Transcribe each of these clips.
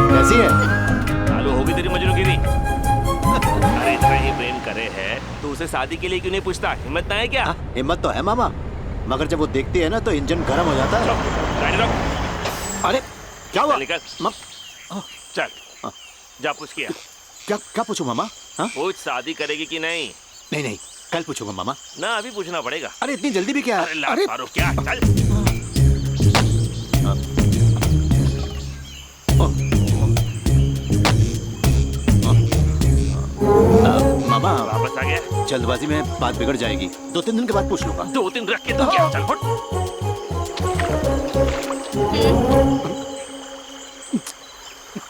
कैसी है? चालू होगी तेरी मजनूगिरी। अरे इतना ही प्रेम करे है तो उसे शादी के लिए क्यों नहीं पूछता? हिम्मत ना है क्या? हिम्मत तो है मामा, मगर जब वो देखती है ना तो इंजन गर्म हो जाता है। गाड़ी रोक। अरे क्या हुआ? चल निकल। चल जा पूछ किया। क्या क्या पूछूं मामा? पूछ शादी करेगी कि नहीं? नहीं नहीं, कल पूछूंगा मामा। ना अभी पूछना पड़ेगा। अरे इतनी जल्दी भी क्या? अरे फारूक क्या? चल मामा वापस आ गया। जल्दबाजी में बात बिगड़ जाएगी, 2-3 दिन के बाद पूछ लूंगा। 2 दिन रख के तो क्या? चल फुट।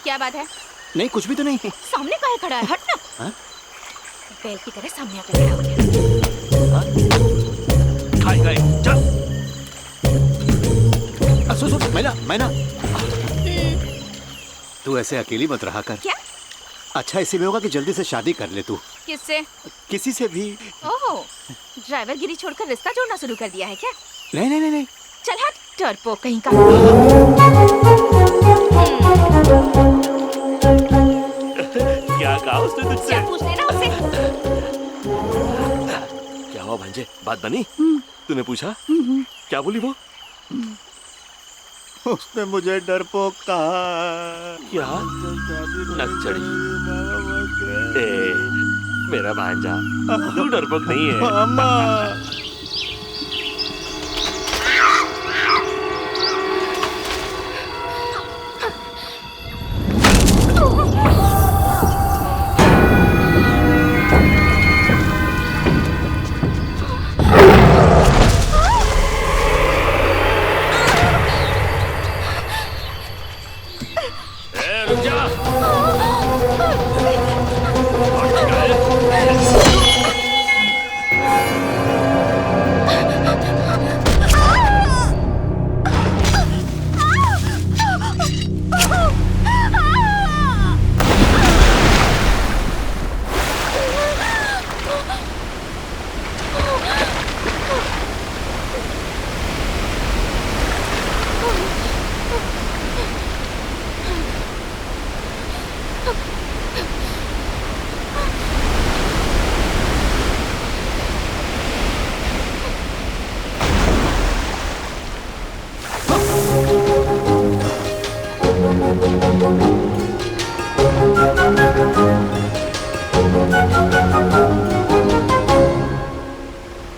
क्या बात है? नहीं कुछ भी तो नहीं। सामने काहे खड़ा है? हट ना। बैल की तरह सामने आकर खड़ा हो गया। खाई गए। चल सुन मैना तू ऐसे अकेली मत रहा कर। क्या? अच्छा इसी में होगा कि जल्दी से शादी कर ले तू। किससे? किसी से भी। ओह, ड्राइवर गिरी छोड़कर रिश्ता जोड़ना शुरू कर दिया है क्या? नहीं नहीं नहीं नहीं। चल हट, डरपोक कहीं का। क्या कहा उसने तुझसे? क्या पूछ लेना उससे? क्या हुआ भांजे? बात बनी? तूने पूछा? क्या बोली वो? उसने मुझे डरपोक कहा। क्या? नक चढ़ी। ए, मेरा भांजा, तू डरपोक नहीं है। अम्मा। रुक जा।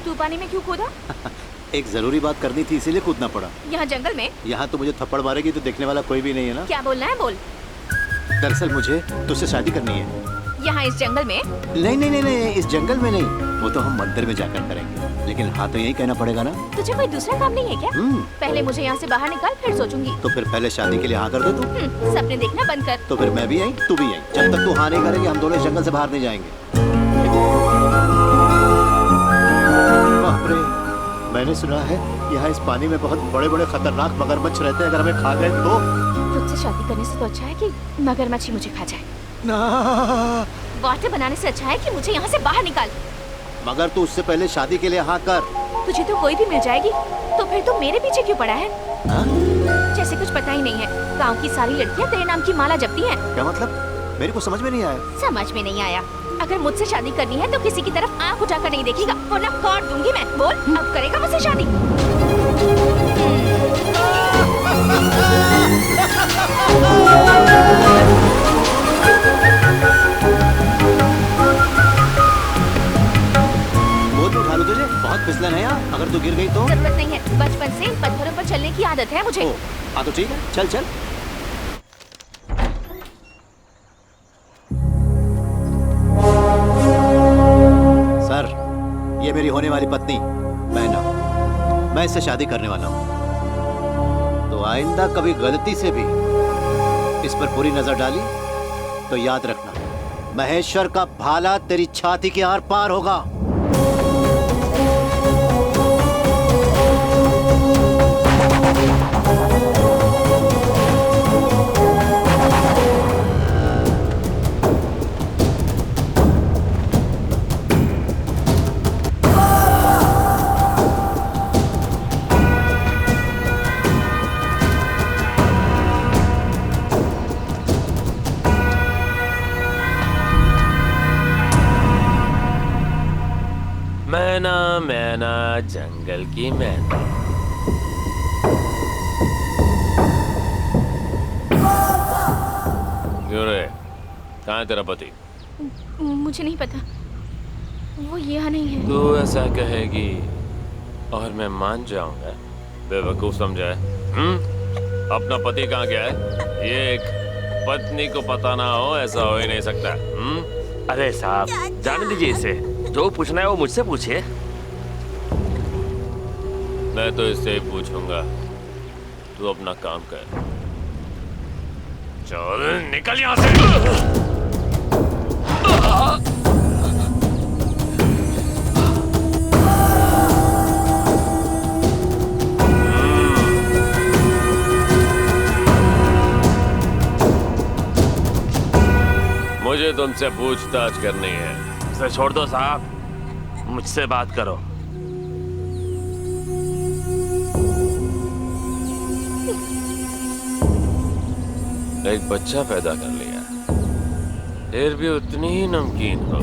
तू पानी में क्यों कूदा? एक जरूरी बात करनी थी इसीलिए कूदना पड़ा। यहाँ जंगल में? यहाँ तो मुझे थप्पड़ मारेगी तो देखने वाला कोई भी नहीं है ना। क्या बोलना है बोल। दरअसल मुझे तुझसे शादी करनी है। यहाँ इस जंगल में? नहीं नहीं नहीं नहीं, इस जंगल में नहीं, वो तो हम मंदिर में जाकर करेंगे। लेकिन हाँ तो यही कहना पड़ेगा ना। तुझे कोई दूसरा काम नहीं है क्या? पहले मुझे यहाँ से बाहर निकाल, फिर सोचूंगी। तो फिर पहले शादी के लिए हाँ कर दे तू। सपने देखना बंद कर। तो फिर मैं भी आई, तू भी आई। जब तक तू हाँ नहीं करेगी हम दोनों इस जंगल से बाहर नहीं जाएंगे। बाप रे, मैंने सुना है यहाँ इस पानी में बहुत बड़े बड़े खतरनाक मगरमच्छ रहते हैं, अगर हमें खा गए तो। तुझसे शादी करने से तो अच्छा है कि मगरमच्छ ही मुझे खा जाए। ना, वाटर बनाने से अच्छा है कि मुझे यहाँ से बाहर निकाल। मगर तू उससे पहले शादी के लिए हाँ कर। तुझे तो कोई भी मिल जाएगी, तो फिर तू मेरे पीछे क्यों पड़ा है? हाँ? जैसे कुछ पता ही नहीं है। गांव की सारी लड़कियाँ तेरे नाम की माला जपती हैं। क्या मतलब? मेरे को समझ में नहीं आया। समझ में नहीं आया? अगर मुझसे शादी करनी है तो किसी की तरफ आंख उठाकर नहीं देखेगा, वरना काट दूंगी मैं। बोल, अब करेगा मुझसे शादी? बोल उठा लो तुझे, बहुत फिसलन है यहाँ, अगर तू गिर गई तो। जरूरत नहीं है, बचपन से इन पत्थरों पर चलने की आदत है मुझे। हाँ तो ठीक है, चल चल। सर, ये मेरी होने वाली पत्नी मैना, मैं इससे शादी करने वाला हूँ। तो आइंदा कभी गलती से भी इस पर बुरी नजर डाली तो याद रखना, महेश्वर का भाला तेरी छाती के आर पार होगा। मैना मैना जंगल की मैना। क्यों रे, कहाँ है तेरा पति? मुझे नहीं पता, वो यहाँ नहीं है। तू ऐसा कहेगी और मैं मान जाऊंगा? बेवकूफ समझा है? अपना पति कहाँ गया है? ये एक पत्नी को पता ना हो, ऐसा हो ही नहीं सकता। अरे साहब, जाने दीजिए इसे, जो पूछना है वो मुझसे पूछिए। मैं तो इससे ही पूछूंगा, तू अपना काम कर। चल निकल यहाँ से। मुझे तुमसे पूछताछ करनी है। इसे छोड़ दो साहब, मुझसे बात करो। एक बच्चा पैदा कर लिया, फिर भी उतनी ही नमकीन हो।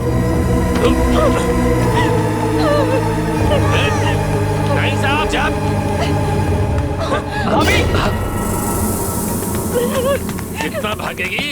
नहीं साहब, जब अभी कितना भागेगी?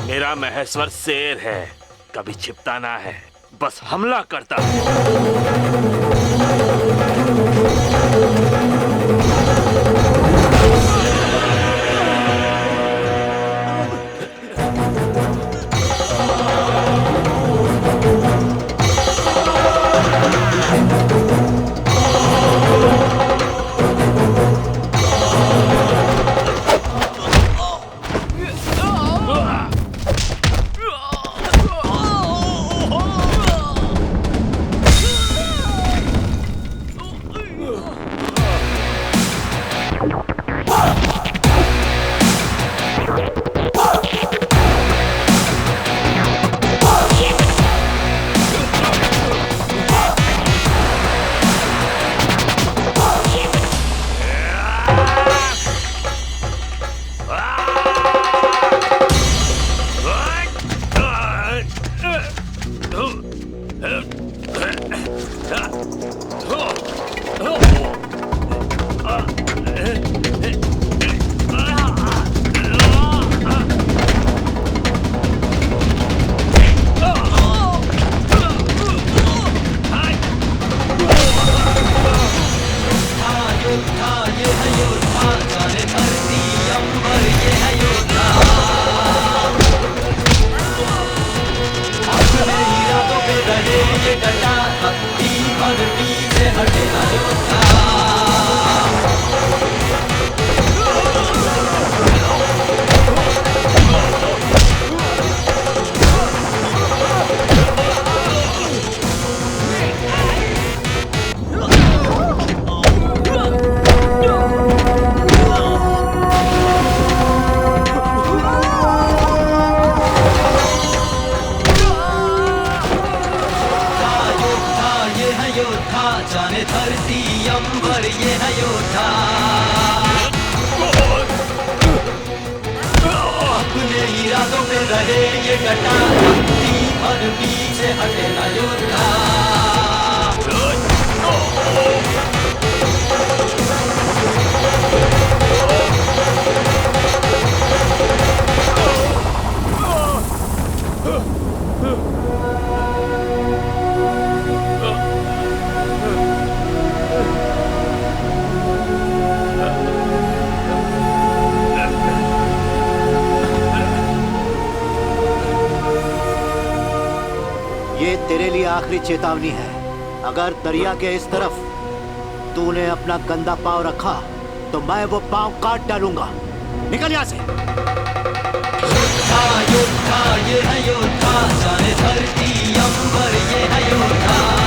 मेरा महेश्वर शेर है, कभी छिपता ना है, बस हमला करता है। ये तेरे लिए आखिरी चेतावनी है। अगर दरिया के इस तरफ तूने अपना गंदा पांव रखा तो मैं वो पांव काट डालूंगा। निकल यहाँ से। योद्धा योद्धा ये है योद्धा, जाने धरती अंबर ये है योद्धा।